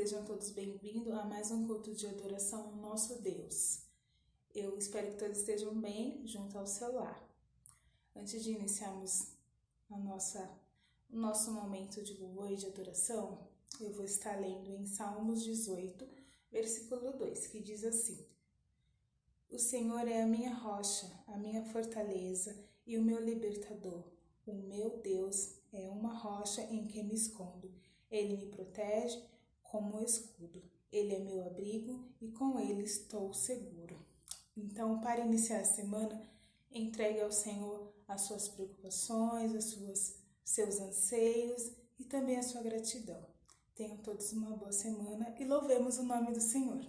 Sejam todos bem-vindos a mais um culto de adoração ao nosso Deus. Eu espero que todos estejam bem junto ao seu lar. Antes de iniciarmos o nosso momento de louvor e de adoração, eu vou estar lendo em Salmos 18, versículo 2, que diz assim: O Senhor é a minha rocha, a minha fortaleza e o meu libertador. O meu Deus é uma rocha em que me escondo. Ele me protege como escudo. Ele é meu abrigo e com ele estou seguro. Então, para iniciar a semana, entregue ao Senhor as suas preocupações, seus anseios e também a sua gratidão. Tenham todos uma boa semana e louvemos o nome do Senhor.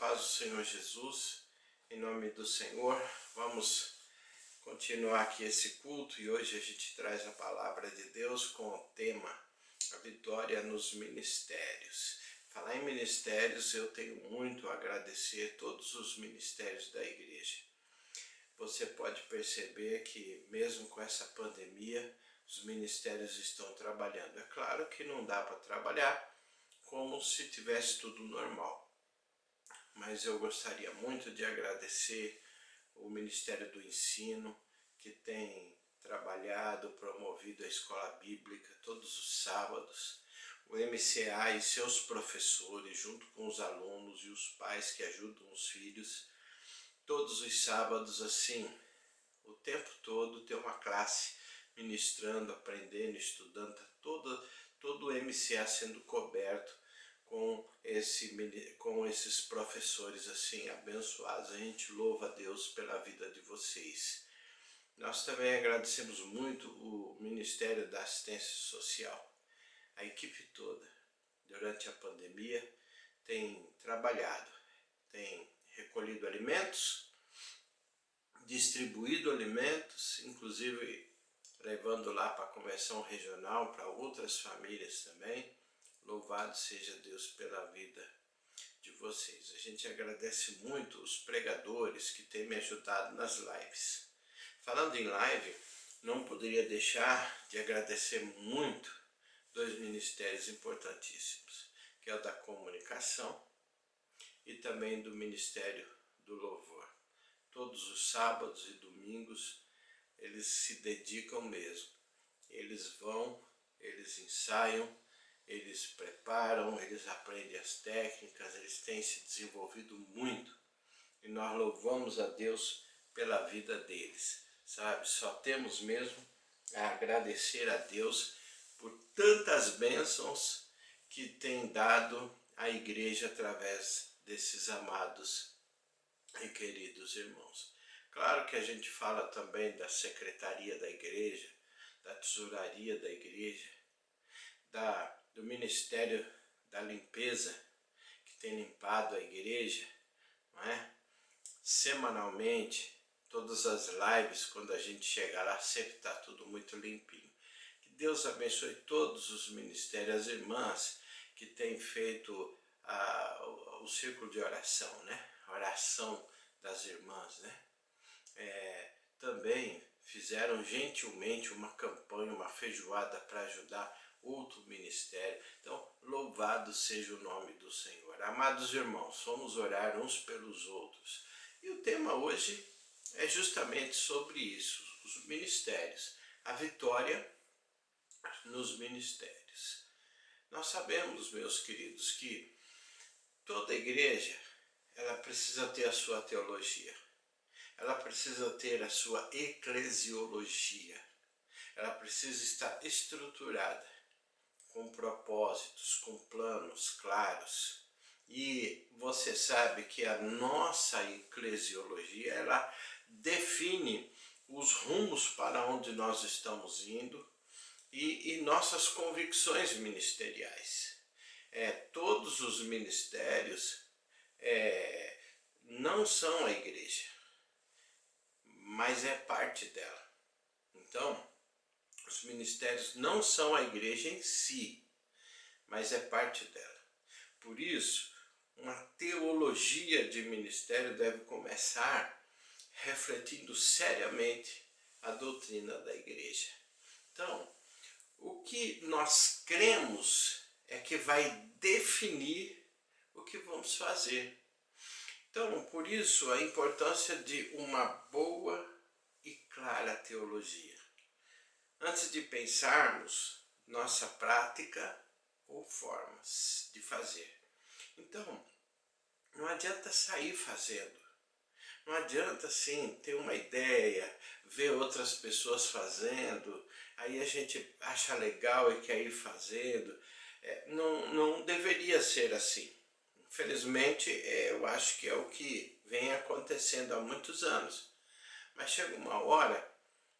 paz do Senhor Jesus, em nome do Senhor. Vamos continuar aqui esse culto e hoje a gente traz a palavra de Deus com o tema a vitória nos ministérios. Falar em ministérios, eu tenho muito a agradecer todos os ministérios da igreja. Você pode perceber que mesmo com essa pandemia, os ministérios estão trabalhando. É claro que não dá para trabalhar como se tivesse tudo normal. Mas eu gostaria muito de agradecer o Ministério do Ensino, que tem trabalhado, promovido a escola bíblica todos os sábados, o MCA e seus professores, junto com os alunos e os pais que ajudam os filhos, todos os sábados, assim, o tempo todo tem uma classe ministrando, aprendendo, estudando, todo o MCA sendo coberto com esses professores assim abençoados. A gente louva a Deus pela vida de vocês. Nós também agradecemos muito o Ministério da Assistência Social. A equipe toda, durante a pandemia, tem trabalhado, tem recolhido alimentos, distribuído alimentos, inclusive levando lá para a convenção regional, para outras famílias também. Louvado seja Deus pela vida de vocês. A gente agradece muito os pregadores que têm me ajudado nas lives. Falando em live, não poderia deixar de agradecer muito dois ministérios importantíssimos, que é o da comunicação e também do Ministério do Louvor. Todos os sábados e domingos eles se dedicam mesmo. Eles vão, eles ensaiam, eles preparam, eles aprendem as técnicas, eles têm se desenvolvido muito. E nós louvamos a Deus pela vida deles, sabe? Só temos mesmo a agradecer a Deus por tantas bênçãos que tem dado à igreja através desses amados e queridos irmãos. Claro que a gente fala também da secretaria da igreja, da tesouraria da igreja, do Ministério da Limpeza, que tem limpado a igreja, não é? Semanalmente, todas as lives, quando a gente chega lá, sempre está tudo muito limpinho. Que Deus abençoe todos os ministérios, as irmãs que têm feito o círculo de oração, né? A oração das irmãs, né? Também fizeram gentilmente uma campanha, uma feijoada para ajudar outro ministério. Então, louvado seja o nome do Senhor. Amados irmãos, vamos orar uns pelos outros. E o tema hoje é justamente sobre isso, os ministérios, a vitória nos ministérios. Nós sabemos, meus queridos, que toda igreja, ela precisa ter a sua teologia, ela precisa ter a sua eclesiologia, ela precisa estar estruturada, com propósitos, com planos claros. E você sabe que a nossa eclesiologia, ela define os rumos para onde nós estamos indo e nossas convicções ministeriais. Todos os ministérios não são a igreja, mas é parte dela. Então, os ministérios não são a igreja em si, mas é parte dela. Por isso, uma teologia de ministério deve começar refletindo seriamente a doutrina da igreja. Então, o que nós cremos é que vai definir o que vamos fazer. Então, por isso, a importância de uma boa e clara teologia. Antes de pensarmos nossa prática ou formas de fazer. Então, não adianta sair fazendo. Não adianta, sim, ter uma ideia, ver outras pessoas fazendo, aí a gente acha legal e quer ir fazendo. Não deveria ser assim. Infelizmente, eu acho que é o que vem acontecendo há muitos anos. Mas chega uma hora,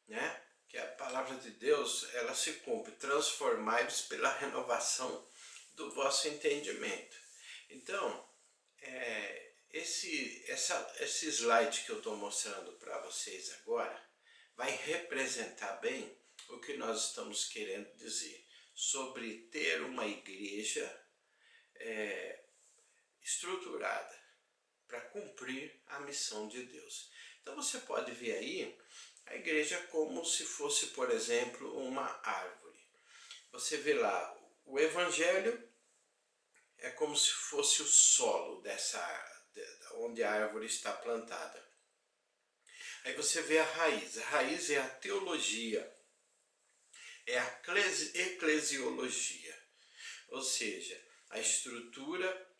né, que a palavra de Deus, ela se cumpre, transformai-vos pela renovação do vosso entendimento. Então, esse slide que eu estou mostrando para vocês agora vai representar bem o que nós estamos querendo dizer sobre ter uma igreja estruturada para cumprir a missão de Deus. Então você pode ver aí a igreja como se fosse, por exemplo, uma árvore. Você vê lá, o evangelho é como se fosse o solo onde a árvore está plantada. Aí você vê a raiz é a teologia, é a eclesiologia, ou seja, a estrutura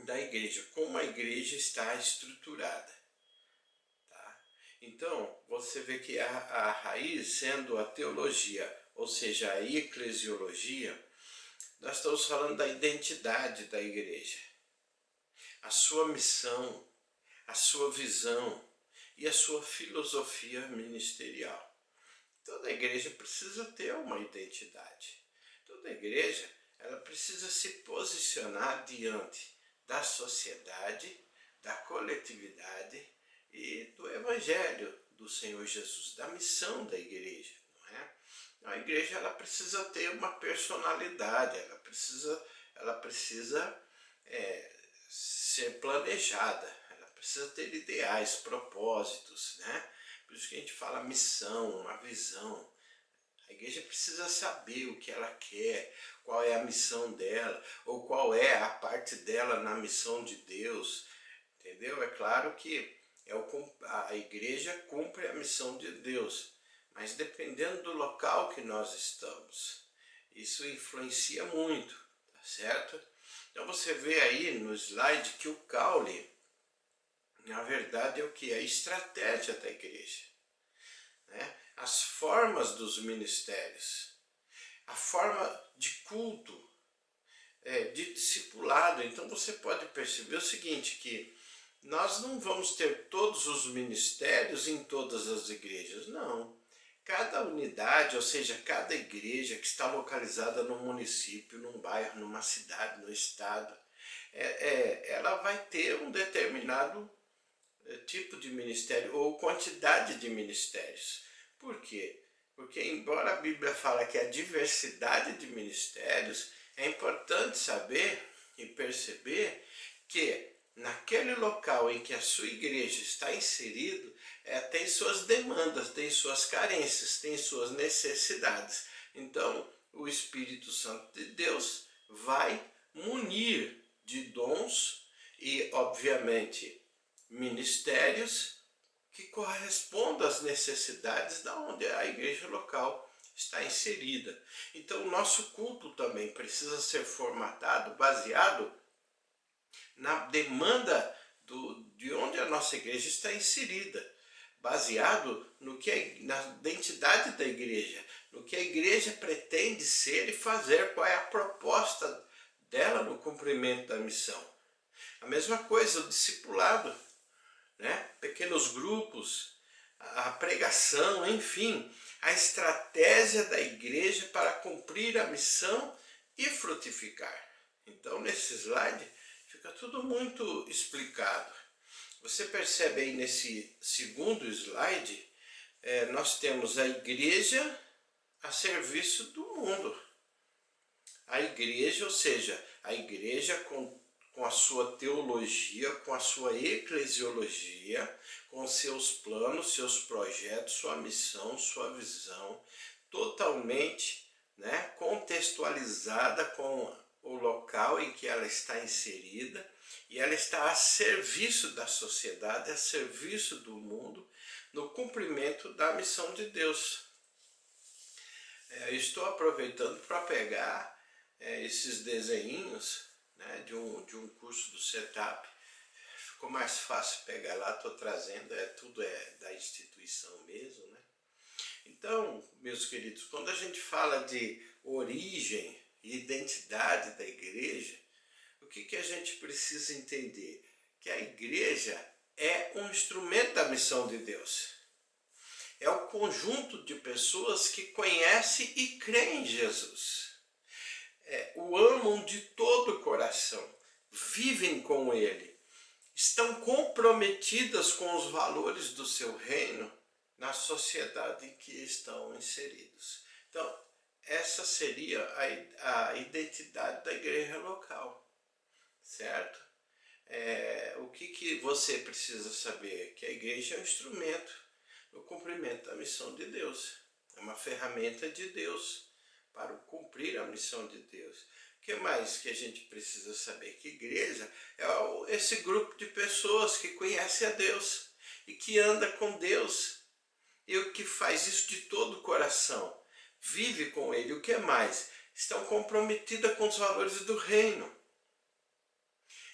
da igreja, como a igreja está estruturada. Tá? Então, você vê que a raiz, sendo a teologia, ou seja, a eclesiologia, nós estamos falando da identidade da igreja, a sua missão, a sua visão e a sua filosofia ministerial. Toda igreja precisa ter uma identidade. Toda igreja ela precisa se posicionar diante da sociedade, da coletividade e do evangelho do Senhor Jesus, da missão da igreja. Não é? A igreja ela precisa ter uma personalidade, ela precisa ser planejada, ela precisa ter ideais, propósitos, né? Por isso que a gente fala missão, uma visão. A igreja precisa saber o que ela quer, qual é a missão dela, ou qual é a parte dela na missão de Deus, entendeu? É claro que a igreja cumpre a missão de Deus, mas dependendo do local que nós estamos, isso influencia muito, tá certo? Então você vê aí no slide que o caule, na verdade, é o que? A estratégia da igreja, né? As formas dos ministérios, a forma de culto, de discipulado. Então você pode perceber o seguinte, que nós não vamos ter todos os ministérios em todas as igrejas, não. Cada unidade, ou seja, cada igreja que está localizada num município, num bairro, numa cidade, no estado, ela vai ter um determinado tipo de ministério ou quantidade de ministérios. Por quê? Porque embora a Bíblia fala que a diversidade de ministérios, é importante saber e perceber que naquele local em que a sua igreja está inserido, tem suas demandas, tem suas carências, tem suas necessidades. Então, o Espírito Santo de Deus vai munir de dons e, obviamente, ministérios que correspondam às necessidades da onde a igreja local está inserida. Então o nosso culto também precisa ser formatado, baseado na demanda de onde a nossa igreja está inserida, baseado na identidade da igreja, no que a igreja pretende ser e fazer, qual é a proposta dela no cumprimento da missão. A mesma coisa, o discipulado, né? Pequenos grupos, a pregação, enfim, a estratégia da igreja para cumprir a missão e frutificar. Então, nesse slide, fica tudo muito explicado. Você percebe aí nesse segundo slide, nós temos a igreja a serviço do mundo. A igreja, ou seja, a igreja com a sua teologia, com a sua eclesiologia, com seus planos, seus projetos, sua missão, sua visão, totalmente, né, contextualizada com o local em que ela está inserida, e ela está a serviço da sociedade, a serviço do mundo, no cumprimento da missão de Deus. Eu estou aproveitando para pegar esses desenhinhos, né, de um curso do Setup. Ficou mais fácil pegar lá, estou trazendo, tudo da instituição mesmo, né? Então, meus queridos, quando a gente fala de origem e identidade da igreja, o que a gente precisa entender? Que a igreja é um instrumento da missão de Deus. É o conjunto de pessoas que conhecem e creem em Jesus. O amam de todo o coração, vivem com Ele, estão comprometidas com os valores do seu reino na sociedade em que estão inseridos. Então, essa seria a identidade da igreja local, certo? O que você precisa saber? Que a igreja é um instrumento no cumprimento da missão de Deus. É uma ferramenta de Deus para cumprir a missão de Deus. O que mais que a gente precisa saber? Que igreja é esse grupo de pessoas que conhecem a Deus e que anda com Deus e o que faz isso de todo o coração, vive com Ele. O que mais? Estão comprometidas com os valores do reino.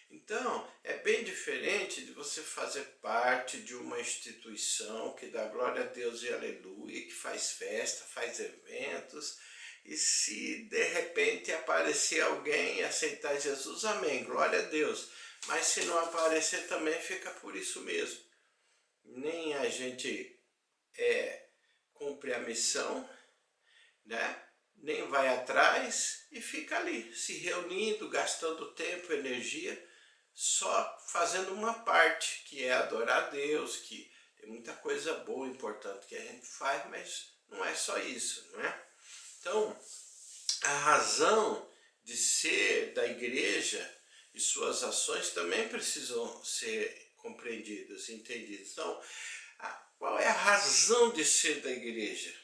Então, é bem diferente de você fazer parte de uma instituição que dá glória a Deus e aleluia, que faz festa, faz eventos, e se de repente aparecer alguém e aceitar Jesus, amém, glória a Deus. Mas se não aparecer também fica por isso mesmo. Nem a gente cumpre a missão, né? Nem vai atrás e fica ali, se reunindo, gastando tempo, energia, só fazendo uma parte, que é adorar a Deus, que tem muita coisa boa, importante que a gente faz, mas não é só isso, não é? Então, a razão de ser da igreja e suas ações também precisam ser compreendidas, entendidas. Então, qual é a razão de ser da igreja?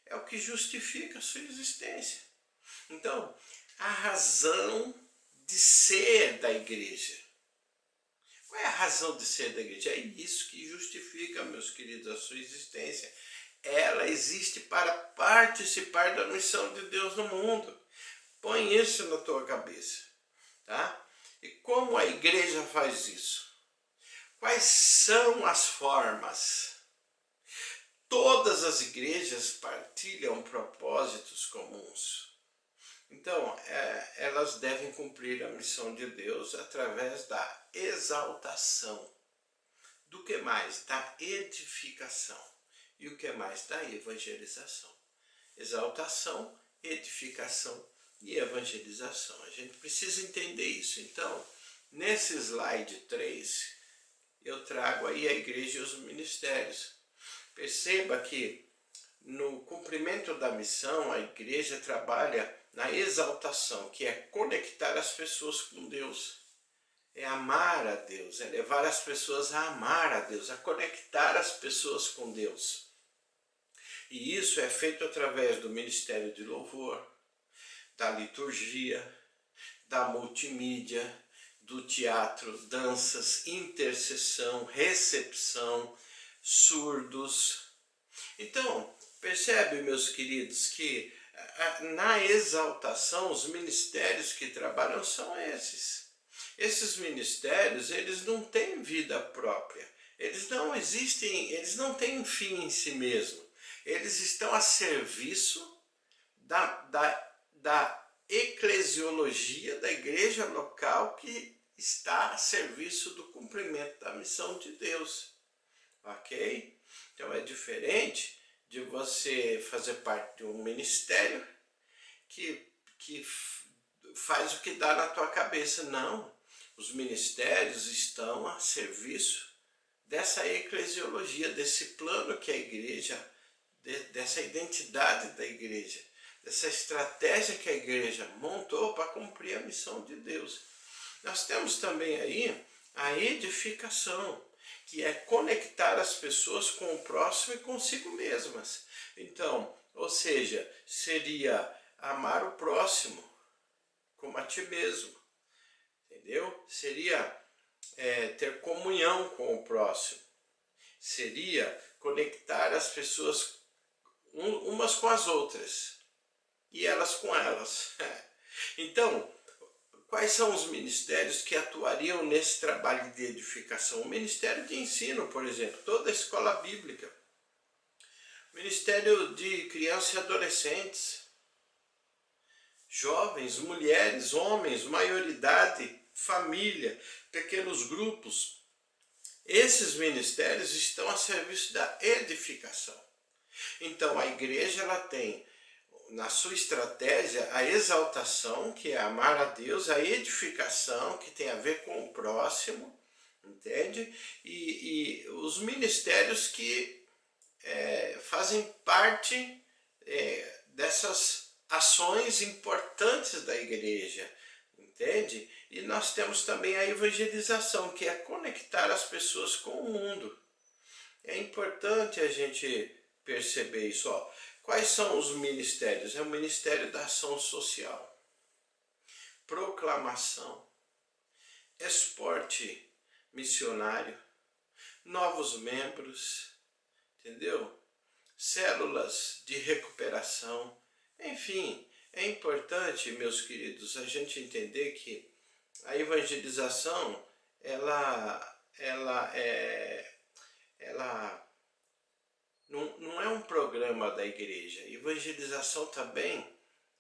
É o que justifica a sua existência. Então, a razão de ser da igreja. Qual é a razão de ser da igreja? É isso que justifica, meus queridos, a sua existência. Ela existe para participar da missão de Deus no mundo. Põe isso na tua cabeça, tá? E como a igreja faz isso? Quais são as formas? Todas as igrejas partilham propósitos comuns. Então, elas devem cumprir a missão de Deus através da exaltação. Do que mais? Da edificação. E o que mais? Da evangelização. Exaltação, edificação e evangelização. A gente precisa entender isso. Então, nesse slide 3, eu trago aí a igreja e os ministérios. Perceba que no cumprimento da missão, a igreja trabalha na exaltação, que é conectar as pessoas com Deus. É amar a Deus, é levar as pessoas a amar a Deus, a conectar as pessoas com Deus. E isso é feito através do ministério de louvor, da liturgia, da multimídia, do teatro, danças, intercessão, recepção, surdos. Então, percebe, meus queridos, que na exaltação os ministérios que trabalham são esses. Esses ministérios, eles não têm vida própria. Eles não existem, eles não têm um fim em si mesmo. Eles estão a serviço da eclesiologia, da igreja local que está a serviço do cumprimento da missão de Deus. Ok? Então é diferente de você fazer parte de um ministério que faz o que dá na tua cabeça. Não, os ministérios estão a serviço dessa eclesiologia, desse plano que a igreja, dessa identidade da igreja, dessa estratégia que a igreja montou para cumprir a missão de Deus. Nós temos também aí a edificação, que é conectar as pessoas com o próximo e consigo mesmas. Então, ou seja, seria amar o próximo como a ti mesmo, entendeu? Seria ter comunhão com o próximo, seria conectar as pessoas umas com as outras e elas com elas. Então, quais são os ministérios que atuariam nesse trabalho de edificação? O ministério de ensino, por exemplo, toda a escola bíblica. O ministério de crianças e adolescentes. Jovens, mulheres, homens, maioridade, família, pequenos grupos. Esses ministérios estão a serviço da edificação. Então, a igreja ela tem na sua estratégia a exaltação, que é amar a Deus, a edificação, que tem a ver com o próximo, entende? E os ministérios que fazem parte dessas ações importantes da igreja, entende? E nós temos também a evangelização, que é conectar as pessoas com o mundo. É importante a gente perceber isso. Ó. Quais são os ministérios? É o Ministério da Ação Social, proclamação, esporte missionário, novos membros, entendeu? Células de recuperação, enfim, é importante, meus queridos, a gente entender que a evangelização, ela não é um programa da igreja. Evangelização também,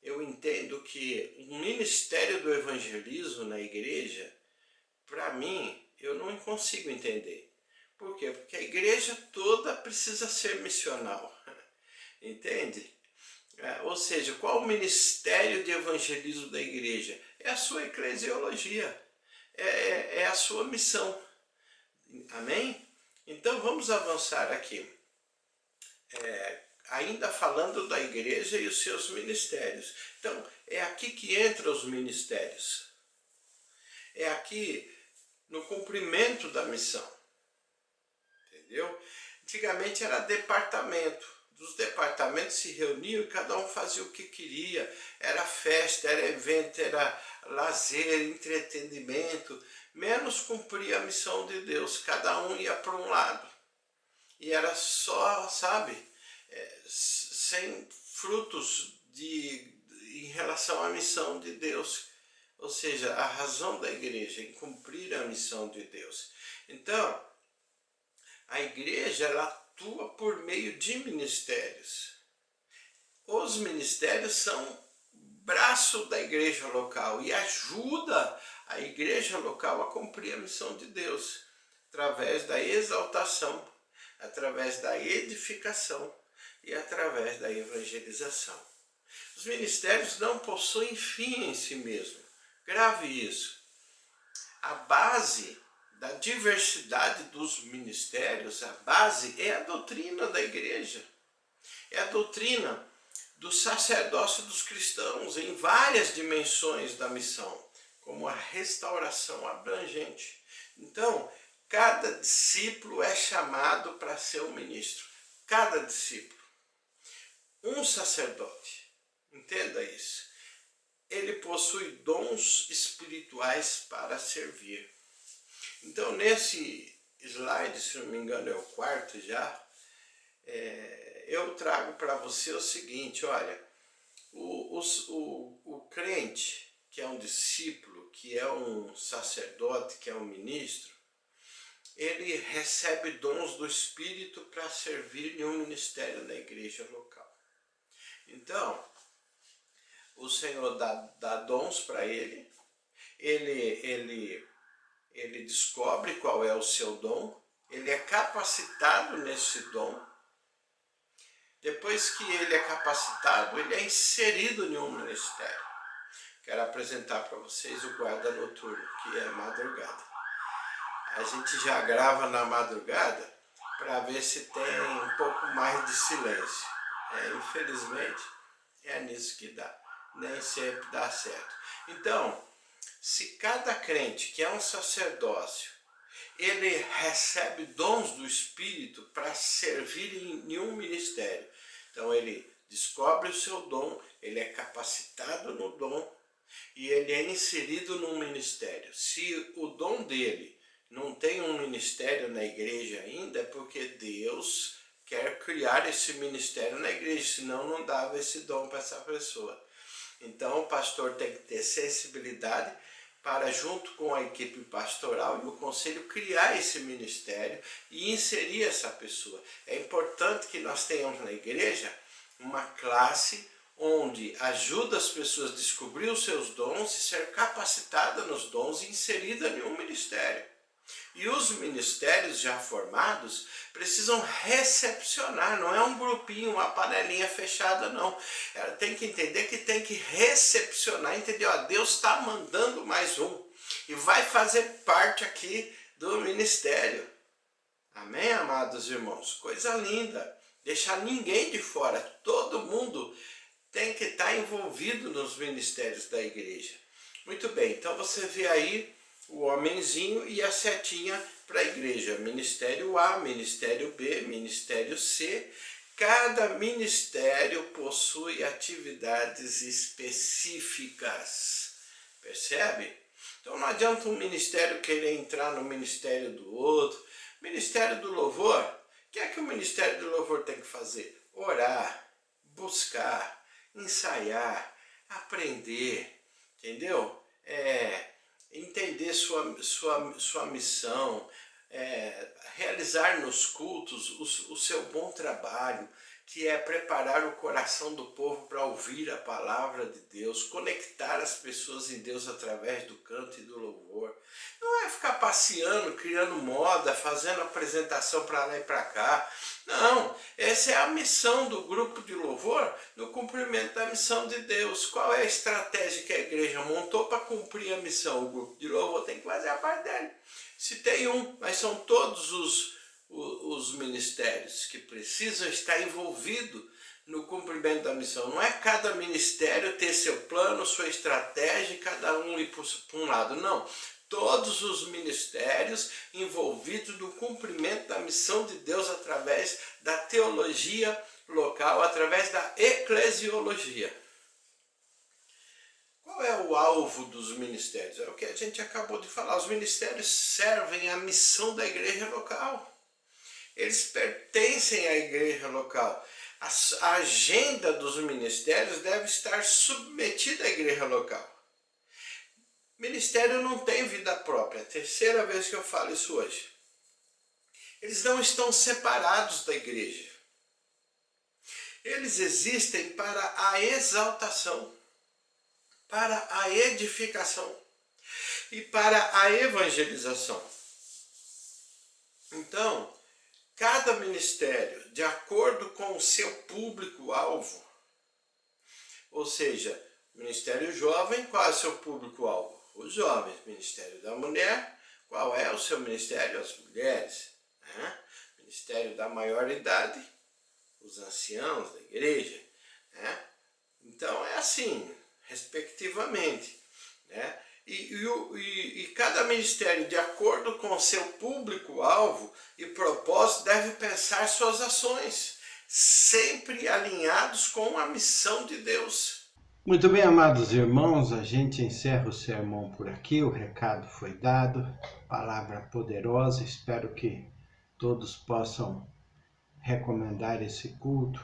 eu entendo que o ministério do evangelismo na igreja, para mim, eu não consigo entender. Por quê? Porque a igreja toda precisa ser missional, entende? Ou seja, qual o ministério de evangelismo da igreja? É a sua eclesiologia, é a sua missão. Amém? Então vamos avançar aqui. Ainda falando da igreja e os seus ministérios. Então, é aqui que entram os ministérios. É aqui no cumprimento da missão. Entendeu? Antigamente era departamento. Os departamentos se reuniam e cada um fazia o que queria. Era festa, era evento, era lazer, entretenimento. Menos cumpria a missão de Deus. Cada um ia para um lado. E era só, sabe, sem frutos em relação à missão de Deus. Ou seja, a razão da igreja em cumprir a missão de Deus. Então, a igreja ela atua por meio de ministérios. Os ministérios são braço da igreja local e ajuda a igreja local a cumprir a missão de Deus, através da exaltação, através da edificação e através da evangelização. Os ministérios não possuem fim em si mesmo. Grave isso. A base da diversidade dos ministérios, a base é a doutrina da igreja. É a doutrina do sacerdócio dos cristãos em várias dimensões da missão, como a restauração abrangente. Então, cada discípulo é chamado para ser um ministro. Cada discípulo. Um sacerdote, entenda isso, ele possui dons espirituais para servir. Então, nesse slide, se não me engano é o quarto já, eu trago para você o seguinte, olha, o crente, que é um discípulo, que é um sacerdote, que é um ministro, ele recebe dons do Espírito para servir em um ministério na igreja local. Então, o Senhor dá dons para ele descobre qual é o seu dom, ele é capacitado nesse dom. Depois que ele é capacitado, ele é inserido em um ministério. Quero apresentar para vocês o guarda noturno, que é madrugada. A gente já grava na madrugada para ver se tem um pouco mais de silêncio. Infelizmente, é nisso que dá. Nem sempre dá certo. Então, se cada crente que é um sacerdócio, ele recebe dons do Espírito para servir em um ministério. Então ele descobre o seu dom, ele é capacitado no dom e ele é inserido num ministério. Se o dom dele não tem um ministério na igreja ainda, é porque Deus quer criar esse ministério na igreja, senão não dava esse dom para essa pessoa. Então o pastor tem que ter sensibilidade para, junto com a equipe pastoral e o conselho, criar esse ministério e inserir essa pessoa. É importante que nós tenhamos na igreja uma classe onde ajuda as pessoas a descobrir os seus dons e ser capacitada nos dons e inserida em um ministério. E os ministérios já formados precisam recepcionar, não é um grupinho, uma panelinha fechada, não. Ela tem que entender que tem que recepcionar, entendeu? Deus está mandando mais um e vai fazer parte aqui do ministério. Amém, amados irmãos? Coisa linda. Deixar ninguém de fora. Todo mundo tem que estar envolvido nos ministérios da igreja. Muito bem, então você vê aí o homenzinho e a setinha para a igreja. Ministério A, Ministério B, Ministério C. Cada ministério possui atividades específicas. Percebe? Então não adianta um ministério querer entrar no ministério do outro. Ministério do louvor, o que é que o ministério do louvor tem que fazer? Orar, buscar, ensaiar, aprender, entendeu? Entender sua missão, realizar nos cultos o seu bom trabalho, que é preparar o coração do povo para ouvir a palavra de Deus, conectar as pessoas em Deus através do canto e do louvor. Não é ficar passeando, criando moda, fazendo apresentação para lá e para cá. Não, essa é a missão do grupo de louvor no cumprimento da missão de Deus. Qual é a estratégia que a igreja montou para cumprir a missão? O grupo de louvor tem que fazer a parte dele. Se tem um, mas são todos os ministérios que precisam estar envolvidos no cumprimento da missão. Não é cada ministério ter seu plano, sua estratégia e cada um ir para um lado. Não. Todos os ministérios envolvidos no cumprimento da missão de Deus através da teologia local, através da eclesiologia. Qual é o alvo dos ministérios? É o que a gente acabou de falar. Os ministérios servem à missão da igreja local. Eles pertencem à igreja local. A agenda dos ministérios deve estar submetida à igreja local. Ministério não tem vida própria. É a terceira vez que eu falo isso hoje. Eles não estão separados da igreja. Eles existem para a exaltação, para a edificação e para a evangelização. Então, cada ministério, de acordo com o seu público-alvo, ou seja, Ministério Jovem, qual é o seu público-alvo? Os jovens. Ministério da Mulher, qual é o seu ministério? As mulheres. Né? Ministério da Maioridade, os anciãos da igreja. Né? Então é assim, respectivamente. Né? E cada ministério, de acordo com o seu público-alvo e propósito, deve pensar suas ações, sempre alinhados com a missão de Deus. Muito bem, amados irmãos, a gente encerra o sermão por aqui, o recado foi dado, palavra poderosa, espero que todos possam recomendar esse culto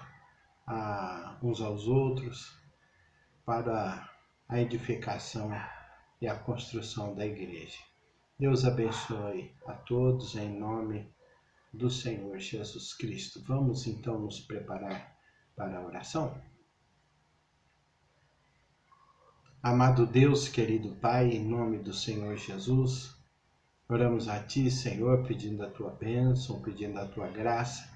uns aos outros para a edificação e a construção da igreja. Deus abençoe a todos em nome do Senhor Jesus Cristo. Vamos então nos preparar para a oração? Amado Deus, querido Pai, em nome do Senhor Jesus, oramos a Ti, Senhor, pedindo a Tua bênção, pedindo a Tua graça,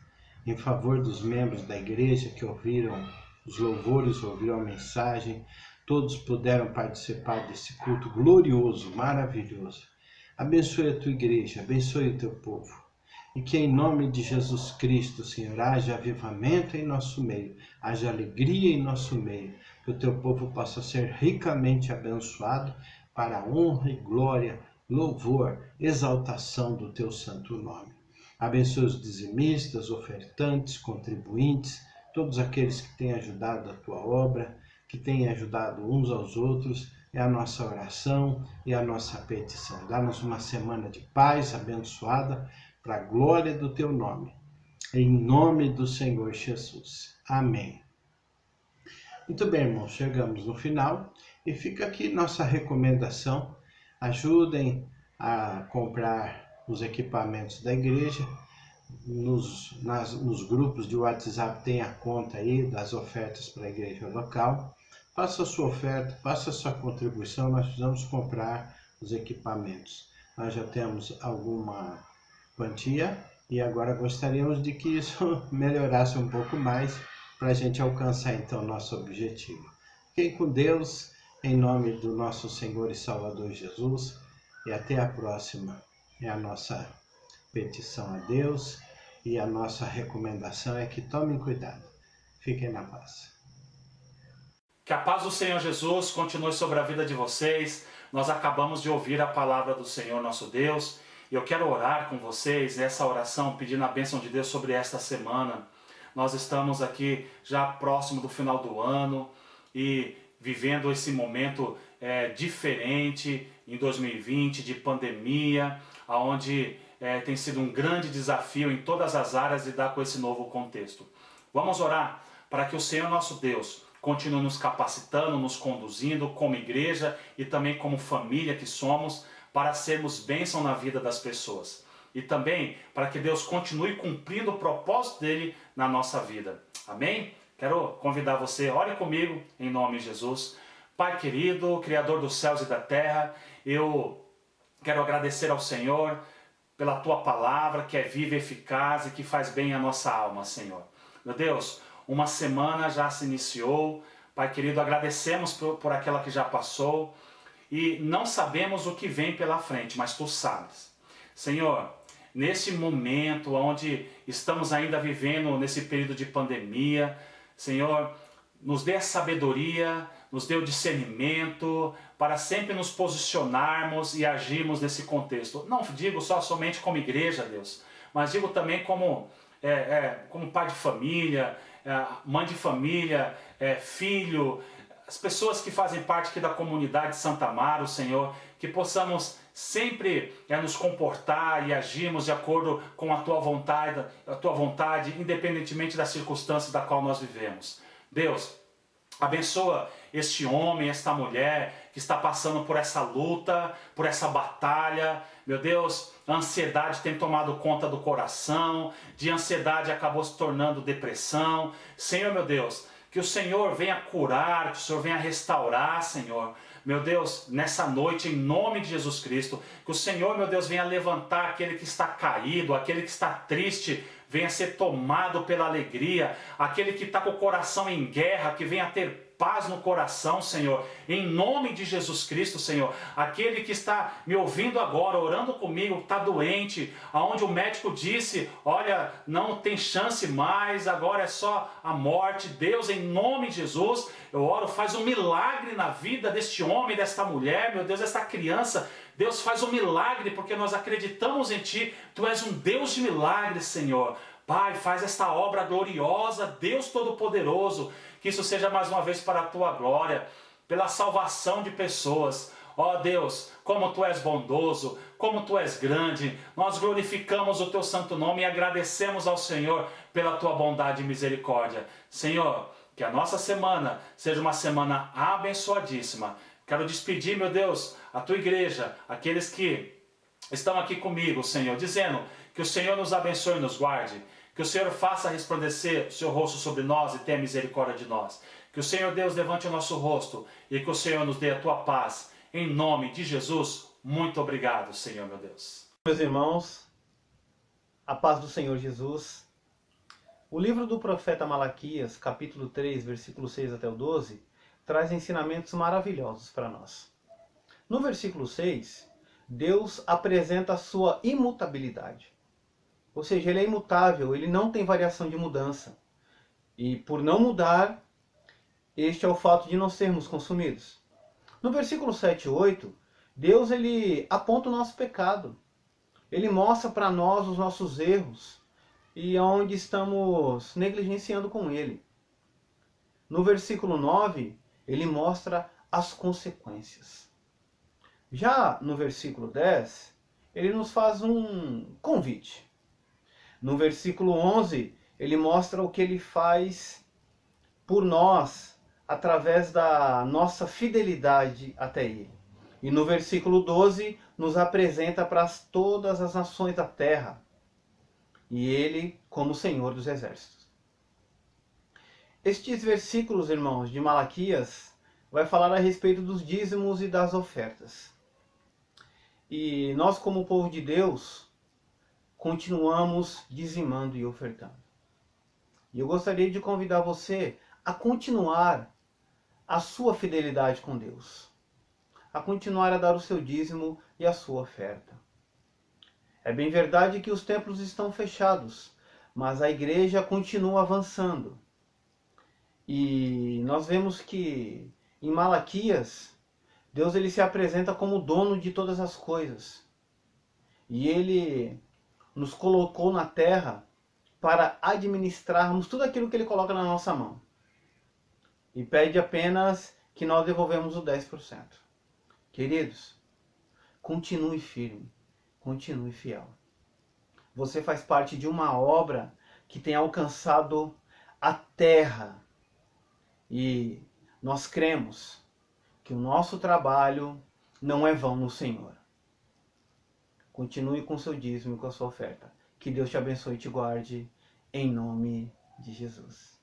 em favor dos membros da igreja que ouviram os louvores, ouviram a mensagem, todos puderam participar desse culto glorioso, maravilhoso. Abençoe a Tua igreja, abençoe o Teu povo. E que em nome de Jesus Cristo, Senhor, haja avivamento em nosso meio, haja alegria em nosso meio, que o Teu povo possa ser ricamente abençoado para a honra e glória, louvor, exaltação do Teu santo nome. Abençoe os dizimistas, ofertantes, contribuintes, todos aqueles que têm ajudado a Tua obra, que têm ajudado uns aos outros. É a nossa oração e a nossa petição. Dá-nos uma semana de paz abençoada, para a glória do Teu nome, em nome do Senhor Jesus. Amém. Muito bem, irmãos, chegamos no final e fica aqui nossa recomendação. Ajudem a comprar os equipamentos da igreja. Nos grupos de WhatsApp tem a conta aí das ofertas para a igreja local. Faça a sua oferta, faça a sua contribuição, nós precisamos comprar os equipamentos. Nós já temos alguma quantia e agora gostaríamos de que isso melhorasse um pouco mais para a gente alcançar então nosso objetivo. Fiquem com Deus, em nome do nosso Senhor e Salvador Jesus, e até a próxima. É a nossa petição a Deus e a nossa recomendação é que tomem cuidado. Fiquem na paz. Que a paz do Senhor Jesus continue sobre a vida de vocês. Nós acabamos de ouvir a palavra do Senhor nosso Deus. E eu quero orar com vocês, essa oração, pedindo a bênção de Deus sobre esta semana. Nós estamos aqui já próximo do final do ano e vivendo esse momento diferente em 2020, de pandemia, onde tem sido um grande desafio em todas as áreas lidar com esse novo contexto. Vamos orar para que o Senhor nosso Deus continue nos capacitando, nos conduzindo como igreja e também como família que somos, para sermos bênção na vida das pessoas. E também para que Deus continue cumprindo o propósito dele na nossa vida. Amém? Quero convidar você, ore comigo em nome de Jesus. Pai querido, Criador dos céus e da terra, eu quero agradecer ao Senhor pela Tua palavra que é viva e eficaz e que faz bem à nossa alma, Senhor. Meu Deus, uma semana já se iniciou. Pai querido, agradecemos por aquela que já passou. E não sabemos o que vem pela frente, mas Tu sabes. Senhor, nesse momento onde estamos ainda vivendo nesse período de pandemia, Senhor, nos dê a sabedoria, nos dê o discernimento para sempre nos posicionarmos e agirmos nesse contexto. Não digo somente como igreja, Deus, mas digo também como pai de família, mãe de família, filho, as pessoas que fazem parte aqui da comunidade Santa Amaro, Senhor, que possamos sempre nos comportar e agirmos de acordo com a Tua vontade, independentemente das circunstâncias da qual nós vivemos. Deus, abençoa este homem, esta mulher que está passando por essa luta, por essa batalha. Meu Deus, a ansiedade tem tomado conta do coração, de ansiedade acabou se tornando depressão. Senhor, meu Deus, que o Senhor venha curar, que o Senhor venha restaurar, Senhor. Meu Deus, nessa noite, em nome de Jesus Cristo, que o Senhor, meu Deus, venha levantar aquele que está caído, aquele que está triste, venha ser tomado pela alegria, aquele que está com o coração em guerra, que venha ter paz no coração, Senhor, em nome de Jesus Cristo, Senhor. Aquele que está me ouvindo agora, orando comigo, está doente, aonde o médico disse, olha, não tem chance mais, agora é só a morte. Deus, em nome de Jesus, eu oro, faz um milagre na vida deste homem, desta mulher, meu Deus, desta criança. Deus, faz um milagre, porque nós acreditamos em Ti, Tu és um Deus de milagres, Senhor. Pai, faz esta obra gloriosa, Deus Todo-Poderoso, que isso seja mais uma vez para a Tua glória, pela salvação de pessoas. Ó Deus, como Tu és bondoso, como Tu és grande, nós glorificamos o Teu santo nome e agradecemos ao Senhor pela Tua bondade e misericórdia. Senhor, que a nossa semana seja uma semana abençoadíssima. Quero despedir, meu Deus, a Tua igreja, aqueles que estão aqui comigo, Senhor, dizendo que o Senhor nos abençoe e nos guarde, que o Senhor faça resplandecer o Seu rosto sobre nós e tenha misericórdia de nós. Que o Senhor Deus levante o nosso rosto e que o Senhor nos dê a Tua paz. Em nome de Jesus, muito obrigado, Senhor, meu Deus. Meus irmãos, a paz do Senhor Jesus. O livro do profeta Malaquias, capítulo 3, versículo 6 até o 12, traz ensinamentos maravilhosos para nós. No versículo 6, Deus apresenta a sua imutabilidade. Ou seja, Ele é imutável, Ele não tem variação de mudança. E por não mudar, este é o fato de não sermos consumidos. No versículo 7 e 8, Deus ele aponta o nosso pecado. Ele mostra para nós os nossos erros e onde estamos negligenciando com Ele. No versículo 9, Ele mostra as consequências. Já no versículo 10, Ele nos faz um convite. No versículo 11, Ele mostra o que Ele faz por nós, através da nossa fidelidade até Ele. E no versículo 12, nos apresenta para todas as nações da terra. E Ele como Senhor dos Exércitos. Estes versículos, irmãos, de Malaquias, vai falar a respeito dos dízimos e das ofertas. E nós, como povo de Deus, continuamos dizimando e ofertando. E eu gostaria de convidar você a continuar a sua fidelidade com Deus. A continuar a dar o seu dízimo e a sua oferta. É bem verdade que os templos estão fechados, mas a igreja continua avançando. E nós vemos que em Malaquias, Deus ele se apresenta como o dono de todas as coisas. E ele nos colocou na terra para administrarmos tudo aquilo que ele coloca na nossa mão. E pede apenas que nós devolvemos o 10%. Queridos, continue firme, continue fiel. Você faz parte de uma obra que tem alcançado a terra. E nós cremos que o nosso trabalho não é vão no Senhor. Continue com seu dízimo e com a sua oferta. Que Deus te abençoe e te guarde, em nome de Jesus.